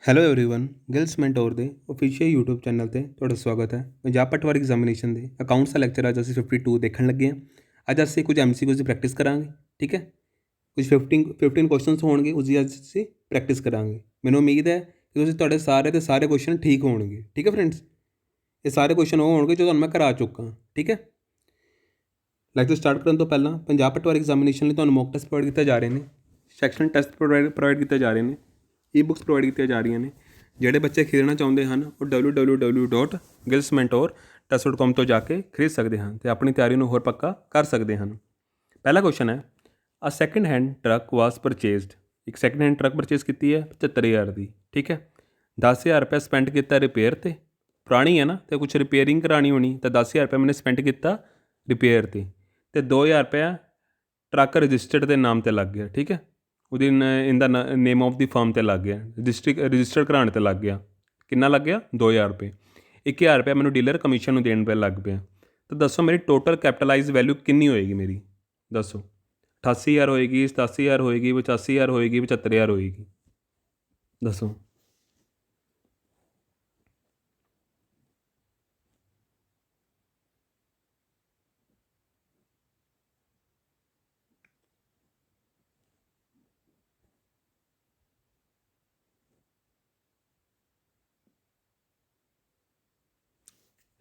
Hello everyone Giles mentor ਦੇ official YouTube channel ਤੇ ਤੁਹਾਡਾ ਸਵਾਗਤ ਹੈ। ਪੰਜਾਬ ਪਟਵਾਰੀ ਐਗਜ਼ਾਮੀਨੇਸ਼ਨ ਦੇ ਅਕਾਊਂਟਸ ਦਾ ਲੈਕਚਰ ਅੱਜ ਅਸੀਂ 52 ਦੇਖਣ ਲੱਗੇ ਹਾਂ। ਅੱਜ ਅਸੀਂ ਕੁਝ MCQs ਦੀ ਪ੍ਰੈਕਟਿਸ ਕਰਾਂਗੇ, ਠੀਕ ਹੈ। ਕੁਝ 15 ਕੁਐਸਚਨਸ ਹੋਣਗੇ, ਉਸ ਦੀ ਅੱਜ ਅਸੀਂ ਪ੍ਰੈਕਟਿਸ ਕਰਾਂਗੇ। ਮੈਨੂੰ ਉਮੀਦ ਹੈ ਕਿ ਤੁਸੀਂ ਤੁਹਾਡੇ ਸਾਰੇ ਦੇ ਸਾਰੇ ਕੁਐਸਚਨ ਠੀਕ ਹੋਣਗੇ, ਠੀਕ ਹੈ ਫਰੈਂਡਸ। ਇਹ ਸਾਰੇ ਕੁਐਸਚਨ ਉਹ ਹੋਣਗੇ ਜੋ ਤੁਹਾਨੂੰ ਮੈਂ ਕਰਾ ਚੁੱਕਾ, ਠੀਕ ਹੈ। ਲੈਕਚਰ ਸਟਾਰਟ ਕਰਨ ਤੋਂ ਪਹਿਲਾਂ ਪੰਜਾਬ ਪਟਵਾਰੀ ਐਗਜ਼ਾਮੀਨੇਸ਼ਨ ਲਈ ਤੁਹਾਨੂੰ ਮੌਕ ਟੈਸਟ ਪ੍ਰੋਵਾਈਡ ਕੀਤੇ ਜਾ ਰਹੇ ਨੇ, ਸੈਕਸ਼ਨ ਟੈਸਟ ਪ੍ਰੋਵਾਈਡ ਕੀਤੇ ਜਾ ਰਹੇ ਨੇ, ਈ-ਬੁੱਕਸ ਪ੍ਰੋਵਾਈਡ ਕੀਤੀਆਂ ਜਾ ਰਹੀਆਂ ਨੇ। ਜਿਹੜੇ ਬੱਚੇ ਖਰੀਦਣਾ ਚਾਹੁੰਦੇ ਹਨ ਉਹ www.gilsmentor.test.com ਤੋਂ ਜਾ ਕੇ ਖਰੀਦ ਸਕਦੇ ਹਨ ਅਤੇ ਆਪਣੀ ਤਿਆਰੀ ਨੂੰ ਹੋਰ ਪੱਕਾ ਕਰ ਸਕਦੇ ਹਨ। ਪਹਿਲਾ ਕੁਐਸਚਨ ਹੈ, ਅ ਸੈਕਿੰਡ ਹੈਂਡ ਟਰੱਕ ਵਾਸ ਪਰਚੇਜ਼ਡ। ਇੱਕ ਸੈਕਿੰਡ ਹੈਂਡ ਟਰੱਕ ਪਰਚੇਜ਼ ਕੀਤੀ ਹੈ 75,000 ਦੀ, ਠੀਕ ਹੈ। 10,000 ਰੁਪਇਆ ਸਪੈਂਡ ਕੀਤਾ ਰਿਪੇਅਰ 'ਤੇ, ਪੁਰਾਣੀ ਹੈ ਨਾ, ਅਤੇ ਕੁਛ ਰਿਪੇਅਰਿੰਗ ਕਰਾਉਣੀ ਹੋਣੀ, ਤਾਂ 10,000 ਰੁਪਇਆ ਮੈंने ਸਪੈਂਡ ਕੀਤਾ ਰਿਪੇਅਰ 'ਤੇ, ਅਤੇ 2,000 ਰੁਪਇਆ ਟਰੱਕ ਰਜਿਸਟਰਡ ਦੇ ਨਾਮ 'ਤੇ ਲੱਗ ਗਿਆ, ਠੀਕ ਹੈ। ਉਹਦੀ ਇਹਦਾ ਨੇਮ ਆਫ ਦੀ ਫਰਮ 'ਤੇ ਲੱਗ ਗਿਆ, ਰਜਿਸਟਰ ਕਰਾਉਣ 'ਤੇ ਲੱਗ ਗਿਆ। ਕਿੰਨਾ ਲੱਗ ਗਿਆ? 2,000 ਰੁਪਏ। 1,000 ਰੁਪਇਆ ਮੈਨੂੰ ਡੀਲਰ ਕਮਿਸ਼ਨ ਨੂੰ ਦੇਣ 'ਤੇ ਲੱਗ ਪਿਆ। ਤਾਂ ਦੱਸੋ ਮੇਰੀ ਟੋਟਲ ਕੈਪੀਟਲਾਈਜ਼ ਵੈਲਿਊ ਕਿੰਨੀ ਹੋਏਗੀ ਮੇਰੀ? ਦੱਸੋ। 88,000 ਹੋਏਗੀ, 87,000 ਹੋਏਗੀ, 85,000 ਹੋਏਗੀ, 75,000 ਹੋਏਗੀ? ਦੱਸੋ।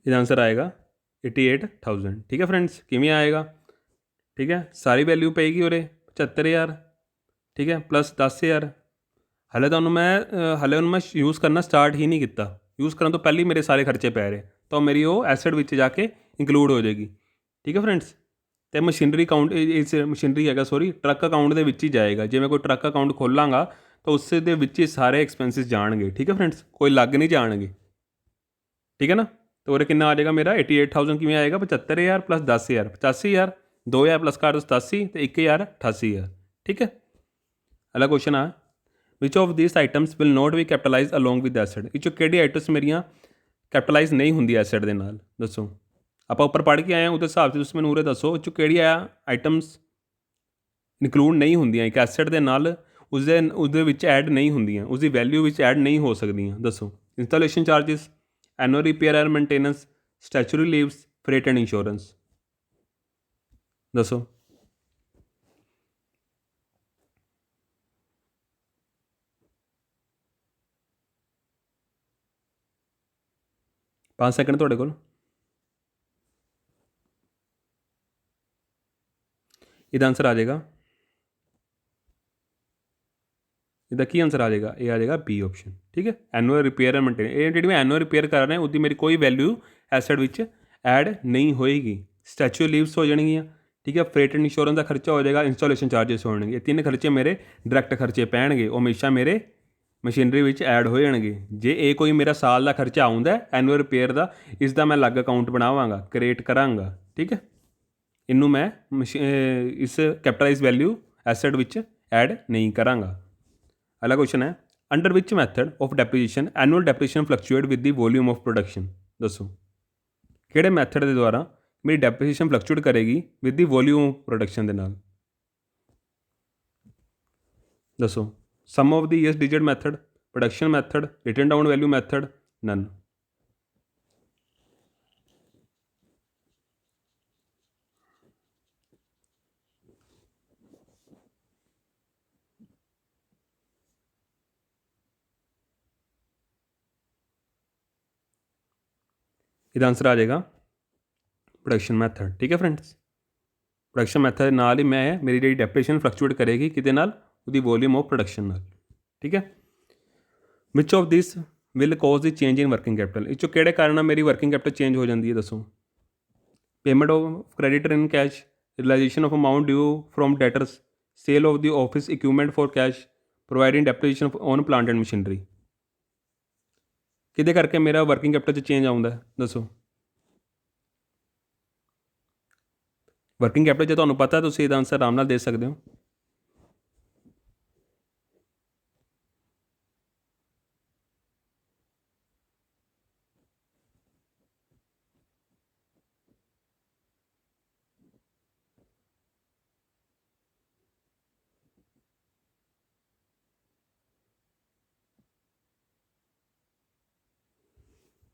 ਇਹਦਾ ਆਂਸਰ ਆਏਗਾ 88,000, ਠੀਕ ਹੈ ਫਰੈਂਡਸ। ਕਿਵੇਂ ਆਏਗਾ? ਠੀਕ ਹੈ, ਸਾਰੀ ਵੈਲਿਊ ਪਏਗੀ ਉਰੇ 75,000, ਠੀਕ ਹੈ, ਪਲੱਸ 10,000। ਹਾਲੇ ਉਹਨੂੰ ਮੈਂ ਯੂਜ਼ ਕਰਨਾ ਸਟਾਰਟ ਹੀ ਨਹੀਂ ਕੀਤਾ। ਯੂਜ਼ ਕਰਨ ਤੋਂ ਪਹਿਲਾਂ ਹੀ ਮੇਰੇ ਸਾਰੇ ਖਰਚੇ ਪੈ ਰਹੇ, ਤਾਂ ਮੇਰੀ ਉਹ ਐਸਟ ਵਿੱਚ ਜਾ ਕੇ ਇੰਕਲੂਡ ਹੋ ਜਾਏਗੀ, ਠੀਕ ਹੈ ਫਰੈਂਡਸ। ਅਤੇ ਮਸ਼ੀਨਰੀ ਅਕਾਊਂਟ ਇਸ ਮਸ਼ੀਨਰੀ ਹੈਗਾ, ਸੋਰੀ, ਟਰੱਕ ਅਕਾਊਂਟ ਦੇ ਵਿੱਚ ਹੀ ਜਾਏਗਾ। ਜੇ ਮੈਂ ਕੋਈ ਟਰੱਕ ਅਕਾਊਂਟ ਖੋਲਾਂਗਾ ਤਾਂ ਉਸ ਦੇ ਵਿੱਚ ਹੀ ਸਾਰੇ ਐਕਸਪੈਂਸਿਸ ਜਾਣਗੇ, ਠੀਕ ਹੈ ਫਰੈਂਡਸ, ਕੋਈ ਲੱਗ ਨਹੀਂ ਜਾਣਗੇ, ਠੀਕ ਹੈ ਨਾ। ਤਾਂ ਉਰੇ ਕਿੰਨਾ ਆ ਜਾਏਗਾ ਮੇਰਾ 88,000? ਕਿਵੇਂ ਆਏਗਾ? 75,000 ਪਲੱਸ 10,000 85,000, 2,000 ਪਲੱਸ ਕਰ 87 ਅਤੇ 1,000 88,000, ਠੀਕ ਹੈ। ਅਗਲਾ ਕੁਐਸਚਨ ਆ, which of this items will not be capitalize along with asset. ਇਹ 'ਚੋਂ ਕਿਹੜੀ ਆਈਟਮਸ ਮੇਰੀਆਂ ਕੈਪੀਟਲਾਈਜ਼ ਨਹੀਂ ਹੁੰਦੀ ਐਸਟ ਦੇ ਨਾਲ? ਦੱਸੋ। ਆਪਾਂ ਉੱਪਰ ਪੜ੍ਹ ਕੇ ਆਏ ਹਾਂ, ਉਹਦੇ ਹਿਸਾਬ 'ਚ ਤੁਸੀਂ ਮੈਨੂੰ ਉਰੇ ਦੱਸੋ, ਇਹ 'ਚੋਂ ਕਿਹੜੀਆਂ ਆਈਟਮਸ ਇਨਕਲੂਡ ਨਹੀਂ ਹੁੰਦੀਆਂ ਇੱਕ ਐਸਟ ਦੇ ਨਾਲ, ਉਸਦੇ ਵਿੱਚ ਐਡ ਨਹੀਂ ਹੁੰਦੀਆਂ, ਉਸਦੀ ਵੈਲਿਊ ਵਿੱਚ ਐਡ ਨਹੀਂ ਹੋ ਸਕਦੀਆਂ? ਦੱਸੋ। Installation charges, annual repair and maintenance, ਸਟੈਚੂਰੀ leaves, fret and insurance? ਦੱਸੋ। 5 ਸੈਕਿੰਡ ਤੁਹਾਡੇ ਕੋਲ। ਇਹਦਾ ਆਂਸਰ ਆ ਜਾਏਗਾ, ਇਹਦਾ ਕੀ ਆਂਸਰ ਆ ਜਾਏਗਾ? ਇਹ ਆ ਜਾਏਗਾ ਬੀ ਆਪਸ਼ਨ, ਠੀਕ ਹੈ। ਐਨੂਅਲ ਰਿਪੇਅਰ ਐਂਡ ਮੇਨਟੇਨ, ਇਹ ਜਿਹੜੀ ਮੈਂ ਐਨੂਅਲ ਰਿਪੇਅਰ ਕਰ ਰਿਹਾ ਉਹਦੀ ਮੇਰੀ ਕੋਈ ਵੈਲਿਊ ਐਸਟ ਵਿੱਚ ਐਡ ਨਹੀਂ ਹੋਏਗੀ। ਸਟੈਚੂ ਲੀਵਸ ਹੋ ਜਾਣਗੀਆਂ, ਠੀਕ ਹੈ। ਫਰੇਟ ਐਂਡ ਇੰਸ਼ੋਰੈਂਸ ਦਾ ਖਰਚਾ ਹੋ ਜਾਏਗਾ, ਇੰਸਟਾਲੇਸ਼ਨ ਚਾਰਜਿਸ ਹੋਣਗੇ। ਇਹ 3 ਖਰਚੇ ਮੇਰੇ ਡਾਇਰੈਕਟ ਖਰਚੇ ਪੈਣਗੇ, ਉਹ ਹਮੇਸ਼ਾ ਮੇਰੇ ਮਸ਼ੀਨਰੀ ਵਿੱਚ ਐਡ ਹੋ ਜਾਣਗੇ। ਜੇ ਇਹ ਕੋਈ ਮੇਰਾ ਸਾਲ ਦਾ ਖਰਚਾ ਆਉਂਦਾ ਐਨੂਅਲ ਰਿਪੇਅਰ ਦਾ, ਇਸ ਦਾ ਮੈਂ ਅਲੱਗ ਅਕਾਊਂਟ ਬਣਾਵਾਂਗਾ, ਕ੍ਰੀਏਟ ਕਰਾਂਗਾ, ਠੀਕ ਹੈ। ਇਹਨੂੰ ਮੈਂ ਇਸ ਕੈਪੀਟਲਾਈਜ਼ ਵੈਲਿਊ ਐਸਟ ਵਿੱਚ ਐਡ ਨਹੀਂ ਕਰਾਂਗਾ। ਅਗਲਾ ਕੁਐਸਚਨ ਹੈ, under which method of depreciation annual depreciation fluctuate with the volume of production? ਦੱਸੋ। ਕਿਹੜੇ ਮੈਥਡ ਦੇ ਦੁਆਰਾ ਮੇਰੀ ਡੈਪਰੀਸ਼ੀਏਸ਼ਨ ਫਲਕਚੁਏਟ ਕਰੇਗੀ with the volume of production ਦੇ ਨਾਲ? ਦੱਸੋ। Sum of the years digit method, production method, written down value method, none? ਇਹਦਾ ਆਂਸਰ ਆ ਜਾਏਗਾ ਪ੍ਰੋਡਕਸ਼ਨ ਮੈਥਡ, ਠੀਕ ਹੈ ਫਰੈਂਡਸ। ਪ੍ਰੋਡਕਸ਼ਨ ਮੈਥਡ ਦੇ ਨਾਲ ਹੀ ਮੈਂ ਮੇਰੀ ਜਿਹੜੀ ਡੈਪਰੀਸ਼ੀਏਸ਼ਨ ਫਲਕਚੁਏਟ ਕਰੇਗੀ ਕਿਹਦੇ ਨਾਲ? ਉਹਦੀ ਵੋਲਿਊਮ ਆਫ ਪ੍ਰੋਡਕਸ਼ਨ ਨਾਲ, ਠੀਕ ਹੈ। Which of this will cause the change in working capital? ਇਹ 'ਚੋਂ ਕਿਹੜੇ ਕਾਰਨ ਨਾਲ ਮੇਰੀ ਵਰਕਿੰਗ ਕੈਪੀਟਲ ਚੇਂਜ ਹੋ ਜਾਂਦੀ ਹੈ? ਦੱਸੋ। Payment of creditor in cash, realisation of amount due from debtors, sale of the office equipment for cash, providing depreciation on plant and machinery? ਕਿਹਦੇ ਕਰਕੇ ਮੇਰਾ ਵਰਕਿੰਗ ਕੈਪੀਟਲ 'ਚ ਚੇਂਜ ਆਉਂਦਾ? ਦੱਸੋ। ਵਰਕਿੰਗ ਕੈਪੀਟਲ ਜੇ ਤੁਹਾਨੂੰ ਪਤਾ ਤੁਸੀਂ ਇਹਦਾ ਆਂਸਰ ਆਰਾਮ ਨਾਲ ਦੇ ਸਕਦੇ ਹੋ।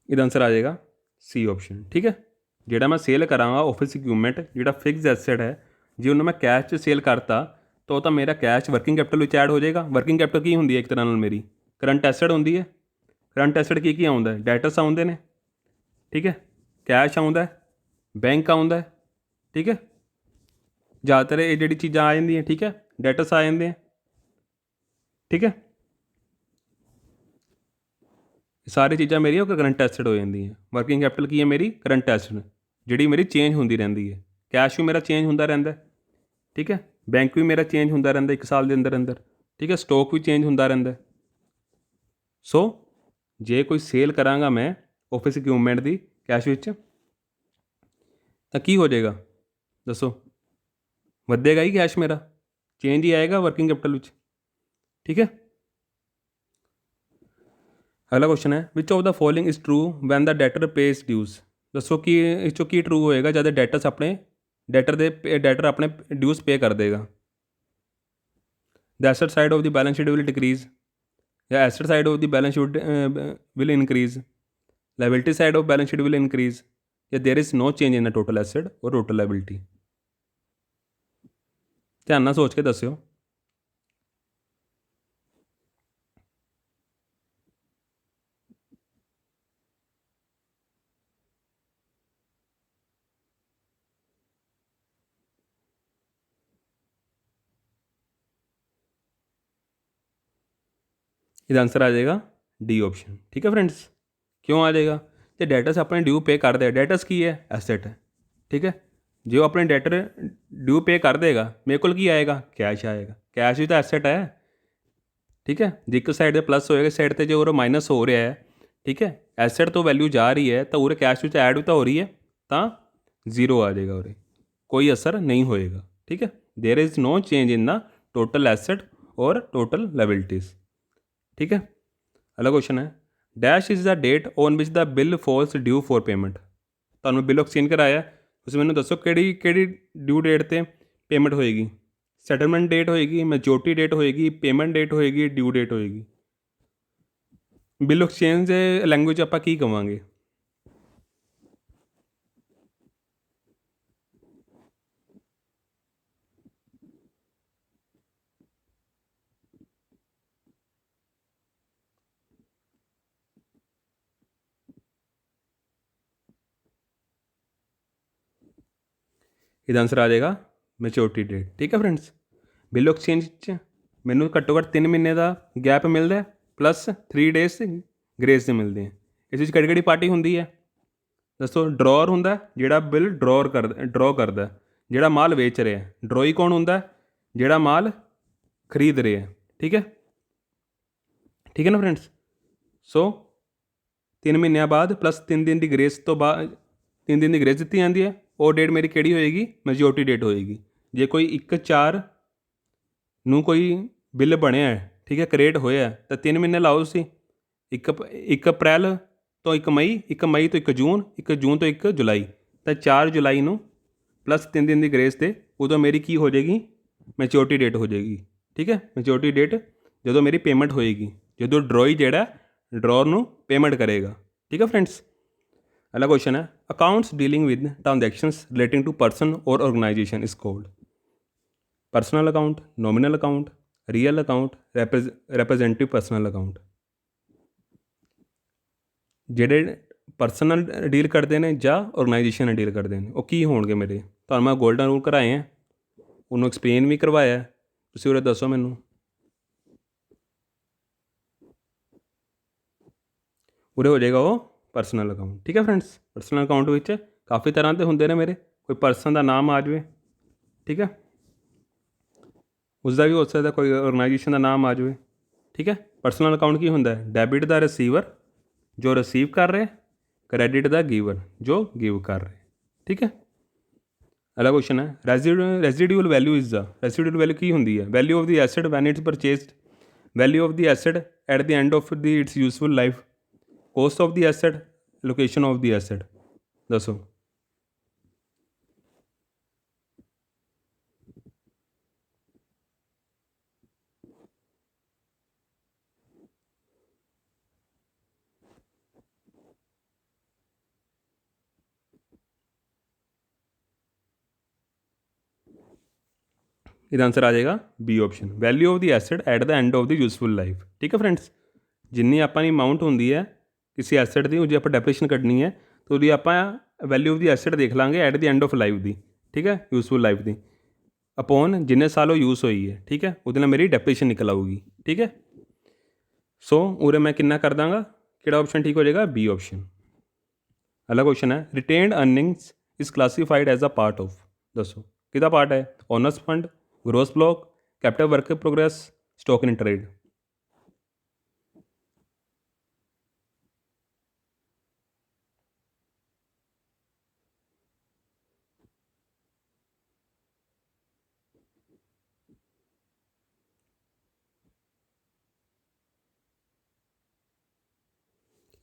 ਇਹਦਾ ਆਨਸਰ ਆ ਜਾਏਗਾ ਸੀ ਆਪਸ਼ਨ। ਠੀਕ ਹੈ, ਜਿਹੜਾ ਮੈਂ ਸੇਲ ਕਰਾਂਗਾ ਆਫਿਸ ਇਕਵਿਪਮੈਂਟ, ਜਿਹੜਾ ਫਿਕਸ ਐਸੈਟ ਹੈ, ਜੇ ਉਹਨੂੰ ਮੈਂ ਕੈਸ਼ 'ਚ ਸੇਲ ਕਰਤਾ ਤਾਂ ਉਹ ਤਾਂ ਮੇਰਾ ਕੈਸ਼ ਵਰਕਿੰਗ ਕੈਪੀਟਲ ਵਿੱਚ ਐਡ ਹੋ ਜਾਏਗਾ। ਵਰਕਿੰਗ ਕੈਪੀਟਲ ਕੀ ਹੁੰਦੀ ਹੈ? ਇੱਕ ਤਰ੍ਹਾਂ ਨਾਲ ਮੇਰੀ ਕਰੰਟ ਐਸੈਟ ਹੁੰਦੀ ਹੈ। ਕਰੰਟ ਐਸੈਟ ਕੀ ਆਉਂਦਾ? ਡੈਟਰਸ ਆਉਂਦੇ ਨੇ, ਠੀਕ ਹੈ, ਕੈਸ਼ ਆਉਂਦਾ, ਬੈਂਕ ਆਉਂਦਾ, ਠੀਕ ਹੈ, ਜ਼ਿਆਦਾਤਰ ਇਹ ਜਿਹੜੀ ਚੀਜ਼ਾਂ ਆ ਜਾਂਦੀਆਂ, ਠੀਕ ਹੈ, ਡੈਟਰਸ ਆ ਜਾਂਦੇ ਆ, ਠੀਕ ਹੈ, ਸਾਰੀ ਚੀਜ਼ਾਂ ਮੇਰੀਆਂ ਉਹ ਕਰੰਟ ਐਸੈਟ ਹੋ ਜਾਂਦੀਆਂ। ਵਰਕਿੰਗ ਕੈਪੀਟਲ ਕੀ ਹੈ? ਮੇਰੀ ਕਰੰਟ ਐਸੈਟ, ਜਿਹੜੀ ਮੇਰੀ ਚੇਂਜ ਹੁੰਦੀ ਰਹਿੰਦੀ ਹੈ। ਕੈਸ਼ ਵੀ ਮੇਰਾ ਚੇਂਜ ਹੁੰਦਾ ਰਹਿੰਦਾ, ਠੀਕ ਹੈ, ਬੈਂਕ ਵੀ ਮੇਰਾ ਚੇਂਜ ਹੁੰਦਾ ਰਹਿੰਦਾ 1 ਸਾਲ ਦੇ ਅੰਦਰ ਅੰਦਰ, ਠੀਕ ਹੈ, ਸਟੋਕ ਵੀ ਚੇਂਜ ਹੁੰਦਾ ਰਹਿੰਦਾ। ਸੋ ਜੇ ਕੋਈ ਸੇਲ ਕਰਾਂਗਾ ਮੈਂ ਆਫਿਸ ਇਕਵਿਪਮੈਂਟ ਦੀ ਕੈਸ਼ ਵਿੱਚ ਤਾਂ ਕੀ ਹੋ ਜਾਏਗਾ ਦੱਸੋ? ਵਧੇਗਾ ਹੀ ਕੈਸ਼, ਮੇਰਾ ਚੇਂਜ ਹੀ ਆਏਗਾ ਵਰਕਿੰਗ ਕੈਪੀਟਲ ਵਿੱਚ, ਠੀਕ ਹੈ। ਅਗਲਾ ਕੁਐਸਚਨ ਹੈ which of the following is true when the debtor pays dues. ਦੱਸੋ ਕਿ ਇਸ 'ਚੋਂ ਕੀ ਟਰੂ ਹੋਏਗਾ ਜਦ ਡੈਟਰ ਆਪਣੇ ਡਿਊਜ਼ ਪੇ ਕਰ ਦੇਗਾ। The asset side of the balance sheet will decrease, ਜਾਂ asset side of the balance sheet will increase, liability side of balance sheet will increase, ਜਾਂ there is no change in the total asset or total liability. ਧਿਆਨ ਨਾਲ ਸੋਚ ਕੇ ਦੱਸਿਓ। ਇਹਦਾ answer ਆ ਜਾਏਗਾ D option. ਠੀਕ ਹੈ ਫਰੈਂਡਸ, ਕਿਉਂ ਆ ਜਾਏਗਾ? ਤੇ ਡੈਟਰਸ ਆਪਣੇ ਡਿਊ ਪੇ ਕਰਦੇ ਆ। ਡੈਟਰਸ ਕੀ ਹੈ? ਐਸੈਟ ਹੈ, ਠੀਕ ਹੈ। ਜੇ ਉਹ ਆਪਣੇ ਡੈਟਰ ਡਿਊ ਪੇ ਕਰ ਦੇਗਾ, ਮੇਰੇ ਕੋਲ ਕੀ ਆਏਗਾ? ਕੈਸ਼ ਆਏਗਾ। ਕੈਸ਼ ਵੀ ਤਾਂ ਐਸੈਟ ਹੈ, ਠੀਕ ਹੈ। ਜੇ ਇੱਕ ਸਾਈਡ 'ਤੇ ਪਲੱਸ ਹੋਏਗਾ, ਸਾਈਡ 'ਤੇ ਜੇ ਉਹ ਮਾਈਨਸ ਹੋ ਰਿਹਾ ਹੈ, ਠੀਕ ਹੈ, ਐਸੈਟ ਤੋਂ ਵੈਲਿਊ ਜਾ ਰਹੀ ਹੈ ਤਾਂ ਉਰੇ ਕੈਸ਼ ਵਿੱਚ ਐਡ ਵੀ ਤਾਂ ਹੋ ਰਹੀ ਹੈ, ਤਾਂ ਜ਼ੀਰੋ ਆ ਜਾਏਗਾ, ਉਰੇ ਕੋਈ ਅਸਰ ਨਹੀਂ ਹੋਏਗਾ, ਠੀਕ ਹੈ। There is no change in the total asset or total liabilities, ਠੀਕ ਹੈ। ਅਗਲਾ ਕੁਐਸਚਨ ਹੈ dash is the date on which the bill falls due for payment. ਤੁਹਾਨੂੰ ਬਿੱਲ ਐਕਸਚੇਂਜ ਕਰਾਇਆ, ਤੁਸੀਂ ਮੈਨੂੰ ਦੱਸੋ ਕਿਹੜੀ ਕਿਹੜੀ ਡਿਊ ਡੇਟ 'ਤੇ ਪੇਮੈਂਟ ਹੋਏਗੀ? ਸੈਟਲਮੈਂਟ ਡੇਟ ਹੋਏਗੀ, ਮੈਚੋਰਟੀ ਡੇਟ ਹੋਏਗੀ, ਪੇਮੈਂਟ ਡੇਟ ਹੋਏਗੀ, ਡਿਊ ਡੇਟ ਹੋਏਗੀ। ਬਿੱਲ ਐਕਸਚੇਂਜ ਦੇ ਲੈਂਗੁਏਜ ਆਪਾਂ ਕੀ ਕਵਾਂਗੇ? ਇਹਦਾ ਆਨਸਰ ਆ ਜਾਏਗਾ ਮੈਚੋਰਟੀ ਡੇਟ, ਠੀਕ ਹੈ ਫਰੈਂਡਸ। ਬਿੱਲ ਐਕਸਚੇਂਜ 'ਚ ਮੈਨੂੰ ਘੱਟੋ ਘੱਟ 3 ਮਹੀਨੇ ਦਾ ਗੈਪ ਮਿਲਦਾ, ਪਲੱਸ 3 ਡੇਜ਼ ਗ੍ਰੇਸ ਦੇ ਮਿਲਦੇ ਆ। ਇਸ ਵਿੱਚ ਕਿਹੜੀ ਕਿਹੜੀ ਪਾਰਟੀ ਹੁੰਦੀ ਹੈ ਦੱਸੋ? ਡਰੋਅਰ ਹੁੰਦਾ, ਜਿਹੜਾ ਬਿੱਲ ਡਰੋ ਕਰਦਾ, ਜਿਹੜਾ ਮਾਲ ਵੇਚ ਰਿਹਾ। ਡਰੋਈ ਕੌਣ ਹੁੰਦਾ? ਜਿਹੜਾ ਮਾਲ ਖਰੀਦ ਰਿਹਾ, ਠੀਕ ਹੈ, ਠੀਕ ਹੈ ਨਾ ਫਰੈਂਡਸ। ਸੋ 3 ਮਹੀਨਿਆਂ ਬਾਅਦ ਪਲੱਸ 3 ਦਿਨ ਦੀ ਗ੍ਰੇਸ ਤੋਂ ਬਾਅਦ 3 ਦਿਨ ਦੀ ਗ੍ਰੇਸ ਦਿੱਤੀ ਜਾਂਦੀ ਹੈ। ਉਹ ਡੇਟ ਮੇਰੀ ਕਿਹੜੀ ਹੋਏਗੀ? ਮੈਜੋਰਟੀ ਡੇਟ ਹੋਏਗੀ। ਜੇ ਕੋਈ 1/4 ਨੂੰ ਕੋਈ ਬਿੱਲ ਬਣਿਆ ਹੈ, ਠੀਕ ਹੈ, ਕ੍ਰੀਏਟ ਹੋਇਆ, ਤਾਂ 3 ਮਹੀਨੇ ਲਾਓ ਤੁਸੀਂ। 1 ਅਪ੍ਰੈਲ ਤੋਂ 1 ਮਈ, 1 ਮਈ ਤੋਂ 1 ਜੂਨ, 1 ਜੂਨ ਤੋਂ 1 ਜੁਲਾਈ, ਤਾਂ 4 ਜੁਲਾਈ ਨੂੰ ਪਲੱਸ 3 ਦਿਨ ਦੀ ਗ੍ਰੇਸ 'ਤੇ ਉਦੋਂ ਮੇਰੀ ਕੀ ਹੋ ਜਾਏਗੀ? ਮੈਚੋਰਟੀ ਡੇਟ ਹੋ ਜਾਏਗੀ, ਠੀਕ ਹੈ। ਮੈਚੋਰਟੀ ਡੇਟ ਜਦੋਂ ਮੇਰੀ ਪੇਮੈਂਟ ਹੋਏਗੀ, ਜਦੋਂ ਡਰੋਈ ਜਿਹੜਾ ਡਰੋਰ ਨੂੰ ਪੇਮੈਂਟ ਕਰੇਗਾ, ਠੀਕ ਹੈ ਫਰੈਂਡਸ। ਅਗਲਾ ਕੁਐਸਚਨ ਹੈ accounts dealing with transactions relating to person or organization is called. Personal account, nominal account, real account, representative personal account. ਜਿਹੜੇ ਪਰਸਨ ਨਾਲ ਡੀਲ ਕਰਦੇ ਨੇ ਜਾਂ ਆਰਗੇਨਾਈਜੇਸ਼ਨ ਨਾਲ ਡੀਲ ਕਰਦੇ ਨੇ, ਉਹ ਕੀ ਹੋਣਗੇ ਮੇਰੇ? ਤੁਹਾਨੂੰ ਮੈਂ ਗੋਲਡਨ ਰੂਲ ਕਰਾਏ ਹੈ, ਉਹਨੂੰ ਐਕਸਪਲੇਨ ਵੀ ਕਰਵਾਇਆ, ਤੁਸੀਂ ਉਰੇ ਦੱਸੋ ਮੈਨੂੰ। ਉਰੇ ਹੋ ਜਾਏਗਾ ਉਹ ਪਰਸਨਲ ਅਕਾਊਂਟ, ਠੀਕ ਹੈ ਫਰੈਂਡਸ। ਪਰਸਨਲ ਅਕਾਊਂਟ ਵਿੱਚ ਕਾਫੀ ਤਰ੍ਹਾਂ ਦੇ ਹੁੰਦੇ ਨੇ ਮੇਰੇ, ਕੋਈ ਪਰਸਨ ਦਾ ਨਾਮ ਆ ਜਾਵੇ, ਠੀਕ ਹੈ, ਉਸਦਾ ਵੀ ਹੋ ਸਕਦਾ ਕੋਈ ਆਰਗੇਨਾਈਜੇਸ਼ਨ ਦਾ ਨਾਮ ਆ ਜਾਵੇ, ਠੀਕ ਹੈ। ਪਰਸਨਲ ਅਕਾਊਂਟ ਕੀ ਹੁੰਦਾ ਹੈ? ਡੈਬਿਟ ਦਾ ਰਿਸੀਵਰ ਜੋ ਰਿਸੀਵ ਕਰ ਰਿਹਾ, ਕ੍ਰੈਡਿਟ ਦਾ ਗਿਵਰ ਜੋ ਗਿਵ ਕਰ ਰਿਹਾ, ਠੀਕ ਹੈ। ਅਗਲਾ ਕੁਐਸਚਨ ਹੈ residual value is the. Residual value ਕੀ ਹੁੰਦੀ ਹੈ? Value of the asset when it's purchased, value of the asset at the end of the its useful life, cost of the asset, location of the asset. ਦੱਸੋ। ਇਹਦਾ answer ਆ ਜਾਏਗਾ B option, value of the ਐਸਟ at the and of the useful life. ਠੀਕ ਹੈ friends, ਜਿੰਨੀ ਆਪਾਂ ਦੀ amount ਹੁੰਦੀ ਹੈ ਕਿਸੇ ਐਸਟ ਦੀ, ਉਹ ਜੇ ਆਪਾਂ ਡੈਪਰੇਸ਼ਨ ਕੱਢਣੀ ਹੈ ਤਾਂ ਉਹਦੀ ਆਪਾਂ ਵੈਲਿਊ ਆਫ ਦੀ ਐਸਟ ਦੇਖ ਲਾਂਗੇ at the end of life ਦੀ। ਠੀਕ ਹੈ, ਯੂਜ਼ਫੁਲ ਲਾਈਫ ਦੀ ਅਪੋਨ ਜਿੰਨੇ ਸਾਲ ਉਹ ਯੂਜ਼ ਹੋਈ ਹੈ। ਠੀਕ ਹੈ, ਉਹਦੇ ਨਾਲ ਮੇਰੀ ਡੈਪਰੇਸ਼ਨ ਨਿਕਲ ਆਊਗੀ। ਠੀਕ ਹੈ, ਸੋ ਉਰੇ ਮੈਂ ਕਿੰਨਾ ਕਰ ਦਾਂਗਾ, ਕਿਹੜਾ ਆਪਸ਼ਨ ਠੀਕ ਹੋ ਜਾਏਗਾ, ਬੀ ਆਪਸ਼ਨ। ਅਗਲਾ ਕੁਐਸਚਨ ਹੈ, retained earnings is classified as a part of, ਦੱਸੋ ਕਿਹਦਾ ਪਾਰਟ ਹੈ, owner's fund, gross block, capital work progress, stock in trade.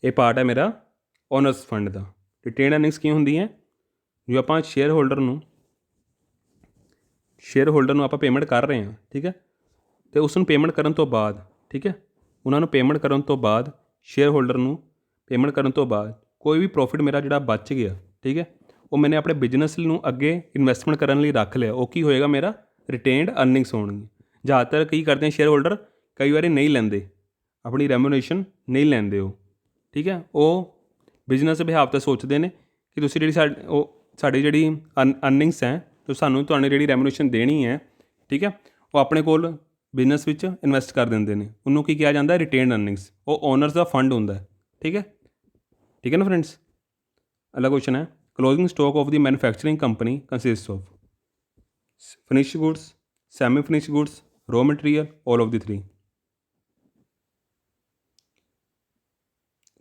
ਇਹ ਪਾਰਟ ਹੈ ਮੇਰਾ ਓਨਰਸ ਫੰਡ ਦਾ। ਰਿਟੇਨਡ ਅਰਨਿੰਗਸ ਕੀ ਹੁੰਦੀਆਂ, ਜੋ ਆਪਾਂ ਸ਼ੇਅਰ ਹੋਲਡਰ ਨੂੰ ਆਪਾਂ ਪੇਮੈਂਟ ਕਰ ਰਹੇ ਹਾਂ। ਠੀਕ ਹੈ, ਅਤੇ ਉਸ ਨੂੰ ਪੇਮੈਂਟ ਕਰਨ ਤੋਂ ਬਾਅਦ, ਠੀਕ ਹੈ, ਉਹਨਾਂ ਨੂੰ ਪੇਮੈਂਟ ਕਰਨ ਤੋਂ ਬਾਅਦ, ਸ਼ੇਅਰ ਹੋਲਡਰ ਨੂੰ ਪੇਮੈਂਟ ਕਰਨ ਤੋਂ ਬਾਅਦ ਕੋਈ ਵੀ ਪ੍ਰੋਫਿਟ ਮੇਰਾ ਜਿਹੜਾ ਬਚ ਗਿਆ, ਠੀਕ ਹੈ, ਉਹ ਮੈंने ਆਪਣੇ ਬਿਜ਼ਨਸ ਨੂੰ ਅੱਗੇ ਇਨਵੈਸਟਮੈਂਟ ਕਰਨ ਲਈ ਰੱਖ ਲਿਆ, ਉਹ ਕੀ ਹੋਏਗਾ, ਮੇਰਾ ਰਿਟੇਨਡ ਅਰਨਿੰਗਸ ਹੋਣਗੀਆਂ। ਜ਼ਿਆਦਾਤਰ ਕੀ ਕਰਦੇ ਸ਼ੇਅਰ ਹੋਲਡਰ, ਕਈ ਵਾਰੀ ਨਹੀਂ ਲੈਂਦੇ, ਆਪਣੀ ਰੈਮੂਨੇਸ਼ਨ ਨਹੀਂ ਲੈਂਦੇ ਉਹ। ਠੀਕ ਹੈ, ਉਹ ਬਿਜ਼ਨਸ ਦੇ ਬਿਹਾਫ 'ਤੇ ਸੋਚਦੇ ਨੇ ਕਿ ਤੁਸੀਂ ਜਿਹੜੀ ਸਾਡੀ ਜਿਹੜੀ ਅਰਨਿੰਗਸ ਹੈ, ਤਾਂ ਤੁਹਾਨੂੰ ਜਿਹੜੀ ਰੈਮੂਨੇਸ਼ਨ ਦੇਣੀ ਹੈ, ਠੀਕ ਹੈ, ਉਹ ਆਪਣੇ ਕੋਲ ਬਿਜ਼ਨਸ ਵਿੱਚ ਇਨਵੈਸਟ ਕਰ ਦਿੰਦੇ ਨੇ। ਉਹਨੂੰ ਕੀ ਕਿਹਾ ਜਾਂਦਾ, ਰਿਟੇਨਡ ਅਰਨਿੰਗਸ। ਉਹ ਓਨਰਸ ਦਾ ਫੰਡ ਹੁੰਦਾ। ਠੀਕ ਹੈ ਨਾ ਫਰੈਂਡਸ। ਅਗਲਾ ਕੁਐਸਚਨ ਹੈ, closing stock of the manufacturing company consist of finished goods, semi finished goods, raw material, all of the three.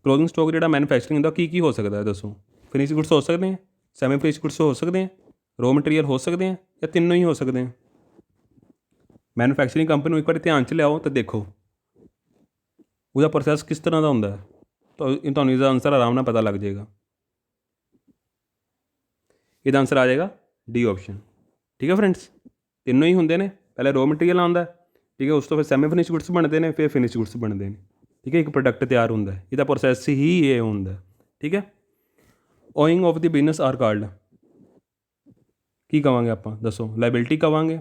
Closing stock ਜਿਹੜਾ ਮੈਨੂਫੈਕਚਰਿੰਗ ਦਾ ਕੀ ਹੋ ਸਕਦਾ ਹੈ, ਦੱਸੋ। ਫਿਨਿਸ਼ ਗੁਡਸ ਹੋ ਸਕਦੇ ਹੈ, ਸੈਮੀ ਫਿਨਿਸ਼ ਗੁਡਸ ਹੋ ਸਕਦੇ ਹੈ, ਰੋ ਮਟੀਰੀਅਲ ਹੋ ਸਕਦੇ ਹੈ, ਜਾਂ ਤਿੰਨੋਂ ਹੀ ਹੋ ਸਕਦੇ ਹੈ। ਮੈਨੂਫੈਕਚਰਿੰਗ ਕੰਪਨੀ ਨੂੰ ਇੱਕ ਵਾਰੀ ਧਿਆਨ 'ਚ ਲਿਆਓ ਤਾਂ ਦੇਖੋ ਉਹਦਾ ਪ੍ਰੋਸੈਸ ਕਿਸ ਤਰ੍ਹਾਂ ਦਾ ਹੁੰਦਾ ਹੈ, ਤੁਹਾਨੂੰ ਇਹਦਾ ਆਨਸਰ ਆਰਾਮ ਨਾਲ ਪਤਾ ਲੱਗ ਜਾਏਗਾ। ਇਹਦਾ ਆਨਸਰ ਆ ਜਾਏਗਾ ਡੀ ਆਪਸ਼ਨ। ਠੀਕ ਹੈ ਫਰੈਂਡਸ, ਤਿੰਨੋਂ ਹੀ ਹੁੰਦੇ ਨੇ। ਪਹਿਲੇ ਰੋ ਮਟੀਰੀਅਲ ਆਉਂਦਾ, ਠੀਕ ਹੈ, ਉਸ ਤੋਂ ਫਿਰ ਸੈਮੀ ਫਿਨਿਸ਼ ਗੁਡਸ ਬਣਦੇ ਨੇ, ਫਿਰ ਫਿਨਿਸ਼ ਗੁਡਸ ਬਣਦੇ ਨੇ। ਠੀਕ ਹੈ, ਇੱਕ ਪ੍ਰੋਡਕਟ ਤਿਆਰ ਹੁੰਦਾ, ਇਹਦਾ ਪ੍ਰੋਸੈਸ ਹੀ ਇਹ ਹੁੰਦਾ। ਠੀਕ ਹੈ, owing of the business are called, ਕੀ ਕਵਾਂਗੇ ਆਪਾਂ, ਦੱਸੋ। ਲਾਇਬਿਲਿਟੀ ਕਵਾਂਗੇ,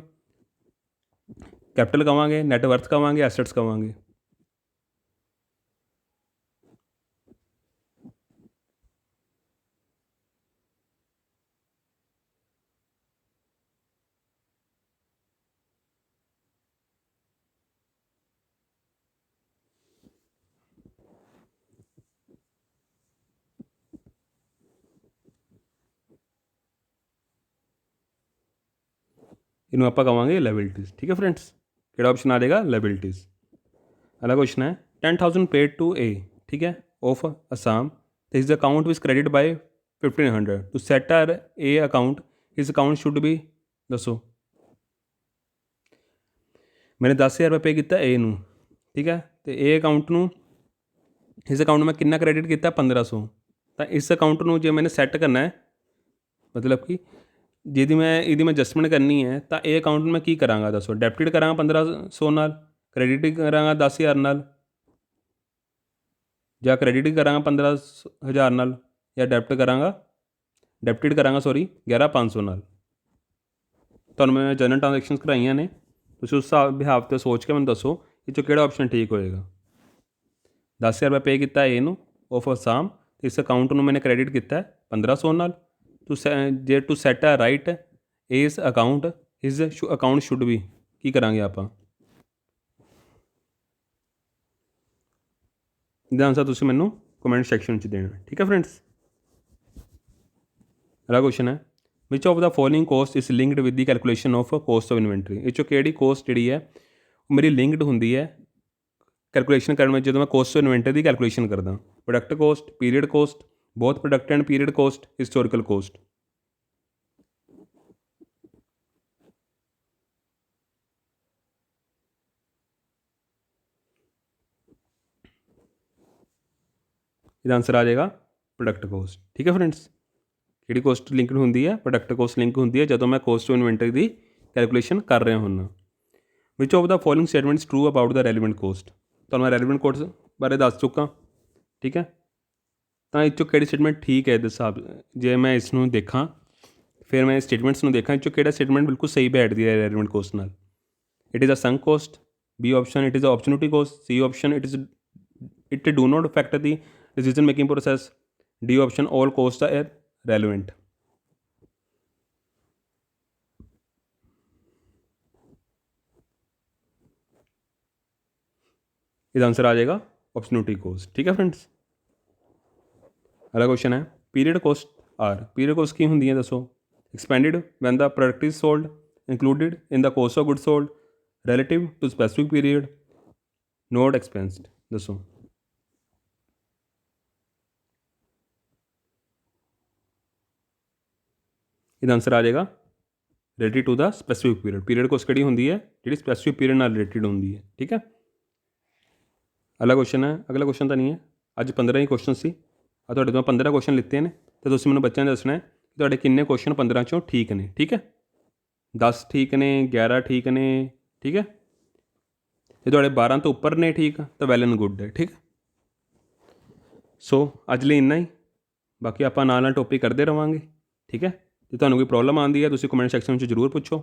ਕੈਪੀਟਲ ਕਵਾਂਗੇ, ਨੈਟਵਰਥ ਕਵਾਂਗੇ, ਐਸੈਟਸ ਕਵਾਂਗੇ। ਇਹਨੂੰ ਆਪਾਂ ਕਵਾਂਗੇ ਲਾਇਬਿਲਿਟੀਜ਼। ਠੀਕ ਹੈ ਫਰੈਂਡਸ, ਕਿਹੜਾ ਆਪਸ਼ਨ ਆ ਜਾਏਗਾ, ਲਾਇਬਿਲਿਟੀਜ਼। ਅਗਲਾ ਕੁਐਸਚਨ ਹੈ, 10,000 ਪੇਡ ਟੂ ਏ, ਠੀਕ ਹੈ, ਆਫ ਅਸਾਮ, ਤੇ his account was credit by 1,500 to set R A account, his account should be, ਦੱਸੋ। ਮੈंने 10,000 ਰੁਪਏ ਪੇ ਕੀਤਾ ਏ ਨੂੰ, ਠੀਕ ਹੈ, ਅਤੇ ਏ ਅਕਾਊਂਟ ਨੂੰ, ਇਸ ਅਕਾਊਂਟ ਨੂੰ ਮੈਂ ਕਿੰਨਾ ਕ੍ਰੈਡਿਟ ਕੀਤਾ, 1,500। ਤਾਂ ਇਸ ਅਕਾਊਂਟ ਨੂੰ ਜੇ ਮੈंने ਸੈੱਟ ਕਰਨਾ ਹੈ, ਮਤਲਬ ਕਿ ਇਹਦੀ ਮੈਂ ਐਡਜਸਟਮੈਂਟ ਕਰਨੀ ਹੈ, ਤਾਂ ਇਹ ਅਕਾਊਂਟ ਨੂੰ ਮੈਂ ਕੀ ਕਰਾਂਗਾ, ਦੱਸੋ। ਡੈਬਿਟ ਕਰਾਂਗਾ 1,500 ਨਾਲ, ਕ੍ਰੈਡਿਟ ਕਰਾਂਗਾ 10,000 ਨਾਲ, ਜਾਂ ਕ੍ਰੈਡਿਟ ਕਰਾਂਗਾ 15,000 ਨਾਲ, ਜਾਂ ਡੈਬਿਟ ਕਰਾਂਗਾ 11,500 ਨਾਲ। ਤੁਹਾਨੂੰ ਮੈਂ ਜਨਰਲ ਟ੍ਰਾਂਜੈਕਸ਼ਨਸ ਕਰਾਈਆਂ ਨੇ, ਤੁਸੀਂ ਉਸ ਬਿਹਾਫ 'ਤੇ ਸੋਚ ਕੇ ਮੈਨੂੰ ਦੱਸੋ ਇਹ 'ਚੋਂ ਕਿਹੜਾ ਆਪਸ਼ਨ ਠੀਕ ਹੋਏਗਾ। 10,000 ਰੁਪਏ ਪੇ ਕੀਤਾ ਏ ਨੂੰ ਆਫ ਅਸਾਮ, ਇਸ ਅਕਾਊਂਟ ਨੂੰ ਮੈंने ਕ੍ਰੈਡਿਟ ਕੀਤਾ 1,500 ਨਾਲ, ਟੂ ਸੈਟ ਆ ਰਾਈਟ ਇਸ ਅਕਾਊਂਟ, ਹਿਸ ਅਕਾਊਂਟ ਸ਼ੁੱਡ ਵੀ, ਕੀ ਕਰਾਂਗੇ ਆਪਾਂ। ਇਹਦਾ ਆਨਸਰ ਤੁਸੀਂ ਮੈਨੂੰ ਕਮੈਂਟ ਸੈਕਸ਼ਨ 'ਚ ਦੇਣਾ। ਠੀਕ ਹੈ ਫਰੈਂਡਸ। ਅਗਲਾ ਕੁਐਸਚਨ ਹੈ, which of the following cost is linked with the calculation of cost of inventory. ਇਹ 'ਚੋਂ ਕਿਹੜੀ ਕੋਸਟ ਜਿਹੜੀ ਹੈ ਉਹ ਮੇਰੀ ਲਿੰਕਡ ਹੁੰਦੀ ਹੈ ਕੈਲਕੂਲੇਸ਼ਨ ਕਰਨ ਵਿੱਚ, ਜਦੋਂ ਮੈਂ ਕੋਸਟ ਆਫ ਇਨਵੈਂਟਰੀ ਦੀ ਕੈਲਕੂਲੇਸ਼ਨ ਕਰਦਾ। Product cost, period cost, both product and period cost, historical cost. ਇਹਦਾ ਆਨਸਰ ਆ ਜਾਏਗਾ ਪ੍ਰੋਡਕਟ ਕੋਸਟ। ਠੀਕ ਹੈ ਫਰੈਂਡਸ, ਕਿਹੜੀ ਕੋਸਟ ਲਿੰਕਡ ਹੁੰਦੀ ਹੈ, ਪ੍ਰੋਡਕਟ ਕੋਸਟ ਲਿੰਕ ਹੁੰਦੀ ਹੈ ਜਦੋਂ ਮੈਂ ਕੋਸਟ ਆਫ ਇਨਵੈਂਟਰੀ ਦੀ ਕੈਲਕੂਲੇਸ਼ਨ ਕਰ ਰਿਹਾ ਹੁੰਦਾ। Which of the following statements true about the relevant cost. ਤੁਹਾਨੂੰ ਮੈਂ ਰੈਲੀਵੈਂਟ ਕੋਸਟ ਬਾਰੇ ਦੱਸ ਚੁੱਕਾ। ਠੀਕ ਹੈ, ਤਾਂ ਇਹ 'ਚੋਂ ਕਿਹੜੀ ਸਟੇਟਮੈਂਟ ਠੀਕ ਹੈ ਇਹਦੇ ਹਿਸਾਬ, ਜੇ ਮੈਂ ਇਸ ਨੂੰ ਦੇਖਾਂ फिर मैं स्टेटमेंट्स ਨੂੰ ਦੇਖਾਂ ਚੋਂ ਕਿਹੜਾ ਸਟੇਟਮੈਂਟ ਬਿਲਕੁਲ ਸਹੀ ਬੈਠਦੀ ਹੈ ਰੈਲੇਵੈਂਟ ਕੋਸਟ ਨਾਲ। It is a sunk cost, B option it is a opportunity cost, C option it do not affect the decision making process, D option all costs are relevant। इसका answer आ जाएगा opportunity cost। ठीक है friends. अगला question है period cost are, period cost की होंगी है दसो। Expended when the product is sold, included in the cost of good sold, relative to specific period, not expensed. दसो ਇਹਦਾ ਆਨਸਰ ਆ ਜਾਏਗਾ related to the specific period. Period cost ਕਿਹੜੀ ਹੁੰਦੀ ਹੈ, ਜਿਹੜੀ ਸਪੈਸੀਫਿਕ ਪੀਰੀਅਡ ਨਾਲ ਰਿਲੇਟਿਡ ਹੁੰਦੀ ਹੈ। ਠੀਕ ਹੈ। ਅਗਲਾ ਕੁਐਸਚਨ ਹੈ, ਅਗਲਾ ਕੁਐਸਚਨ ਤਾਂ ਨਹੀਂ ਹੈ, ਅੱਜ 15 ਹੀ ਕੁਐਸਚਨ ਸੀ। ਆ ਤੁਹਾਡੇ ਤੋਂ 15 ਕੁਐਸਚਨ ਲਿੱਤੇ ਨੇ ਅਤੇ ਤੁਸੀਂ ਮੈਨੂੰ ਬੱਚਿਆਂ ਨੇ ਦੱਸਣਾ ਹੈ ਕਿ ਤੁਹਾਡੇ ਕਿੰਨੇ ਕੁਐਸਚਨ 15 ਚੋਂ ਠੀਕ ਨੇ। ਠੀਕ ਹੈ। 10 ਠੀਕ ਨੇ, 11 ਠੀਕ ਨੇ। ਠੀਕ ਹੈ। ਜੇ ਤੁਹਾਡੇ 12 ਤੋਂ ਉੱਪਰ ਨੇ ਠੀਕ ਤਾਂ ਵੈਲ ਐਂਡ ਗੁੱਡ ਹੈ। ਠੀਕ ਹੈ। ਸੋ ਅੱਜ ਲਈ ਇੰਨਾ ਹੀ, ਬਾਕੀ ਆਪਾਂ ਨਾਲ ਨਾਲ ਟੋਪਿਕ ਕਰਦੇ ਰਹਾਂਗੇ। ਠੀਕ ਹੈ। ਜੇ ਤੁਹਾਨੂੰ ਕੋਈ ਪ੍ਰੋਬਲਮ ਆਉਂਦੀ ਹੈ ਤੁਸੀਂ ਕਮੈਂਟ ਸੈਕਸ਼ਨ ਵਿੱਚ ਜ਼ਰੂਰ ਪੁੱਛੋ।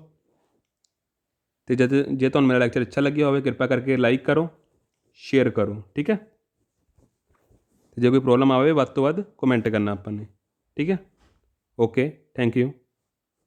ਅਤੇ ਜੇ ਤੁਹਾਨੂੰ ਮੇਰਾ ਲੈਕਚਰ ਅੱਛਾ ਲੱਗਿਆ ਹੋਵੇ ਕਿਰਪਾ ਕਰਕੇ ਲਾਈਕ ਕਰੋ, ਸ਼ੇਅਰ ਕਰੋ। ਠੀਕ ਹੈ। ਅਤੇ ਜੇ ਕੋਈ ਪ੍ਰੋਬਲਮ ਆਵੇ ਵੱਧ ਤੋਂ ਵੱਧ ਕਮੈਂਟ ਕਰਨਾ ਆਪਾਂ ਨੇ। ਠੀਕ ਹੈ। Okay, thank you.